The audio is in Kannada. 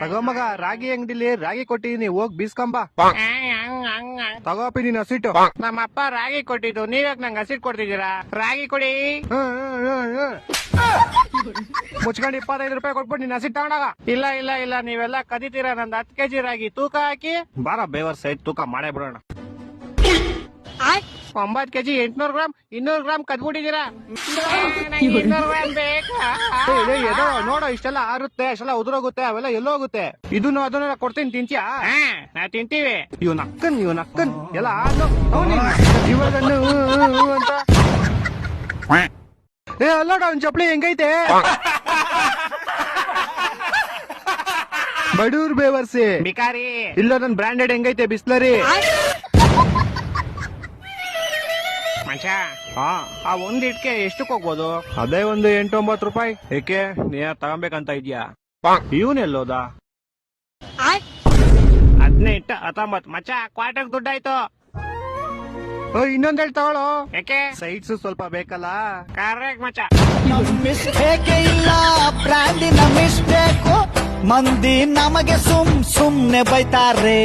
ತಗೋ ಮಗ, ರಾಗಿ ಅಂಗಡಿಲಿ ರಾಗಿ ಕೊಟ್ಟಿದೀನಿ, ಹೋಗ್ ಬೀಸ್ಕೊಂಬ. ತಗೋಪಿ ನೀನ್ ಹಸಿಟ್ಟು. ನಮ್ಮಪ್ಪ ರಾಗಿ ಕೊಟ್ಟಿದ್ದು, ನೀವ್ಯಾಕ್ ನಂಗೆ ಹಸಿಟ್ ಕೊಡ್ತಿದ್ದೀರಾ? ರಾಗಿ ಕೊಡಿ. ಮುಚ್ಕೊಂಡು 25 ರೂಪಾಯಿ ಕೊಟ್ಬಿಟ್ಟು ನೀನ್ ಹಸಿಟ್ ತಗೊಂಡಾಗ. ಇಲ್ಲ ಇಲ್ಲ ಇಲ್ಲ, ನೀವೆಲ್ಲ ಕದಿತೀರಾ. ನಂದು 10 ಕೆಜಿ ರಾಗಿ ತೂಕ ಹಾಕಿ. ಬಾರ ಬೇವರ್ ಸೈಡ್ ತೂಕ ಮಾಡೇ ಬಿಡೋಣ. 9 ಕೆಜಿ 800 ಗ್ರಾಮ್ 200 ಗ್ರಾಮ್ ಕದ್ಬಿಟ್ಟಿದ್ದೀರಾ. 200 ಗ್ರಾಮ್ ಬೇಕಾ? ಏನೋ ನೋಡೋ, ಇಷ್ಟೆಲ್ಲ ಆರುತ್ತೆ, ಅಷ್ಟೆಲ್ಲ ಉದುರೋಗುತ್ತೆ, ಅವೆಲ್ಲ ಎಲ್ಲೋಗುತ್ತೆ. ಇದನ್ನು ಅದನ್ನೆಲ್ಲ ಕೊಡ್ತೀನಿ, ತಿಂತ್ಯಾ? ನಾ ತಿಂತೀವಿ. ಇವನ್ ಅಕ್ಕನ್ ಎಲ್ಲ ಆದ್ನು ಇವಾಗನ್ನು ಅಂತ. ಅಲ್ಲೋಡ ಅವ್ನ್ ಚಪ್ಲಿ ಹೆಂಗೈತೆ. ಬಡೂರ್ ಬೇವರ್ಸಿ ಬಿಕಾರಿ. ಇಲ್ಲ ನನ್ ಬ್ರಾಂಡೆಡ್ ಹೆಂಗೈತೆ ಬಿಸ್ಲರಿ. ಮನುಷ್ಯ, ಆ ಒಂದ್ ಇಟ್ಕೆ ಎಷ್ಟಕ್ಕೆ ಹೋಗ್ಬೋದು? ಅದೇ ಒಂದು 8-9 ರೂಪಾಯಿ. ಏಕೆ, ನೀ ತಗೊಂಬೇಕಂತ ಇದ್ಯಾ? ಇವನೆಲ್ಲೋದ? 18 19 ಮಚ್ಚ, ಕ್ವಾರ್ಟರ್ ದುಡ್ಡಾಯ್ತು. ಇನ್ನೊಂದೇಳ್ ತಗೊಳ್ಳೋ. ಯಾಕೆ? ಸೈಡ್ಸ್ ಸ್ವಲ್ಪ ಬೇಕಲ್ಲ. ಕರೆಕ್ಟ್ ಮಚ್ಚ. ಮಿಸ್ಟೇಕ್ ಇಲ್ಲ, ಬ್ರ್ಯಾಂಡಿನ ಮಿಸ್ಟೇಕು. ಮಂದಿ ನಮಗೆ ಸುಮ್ನೆ ಬೈತಾರೆ.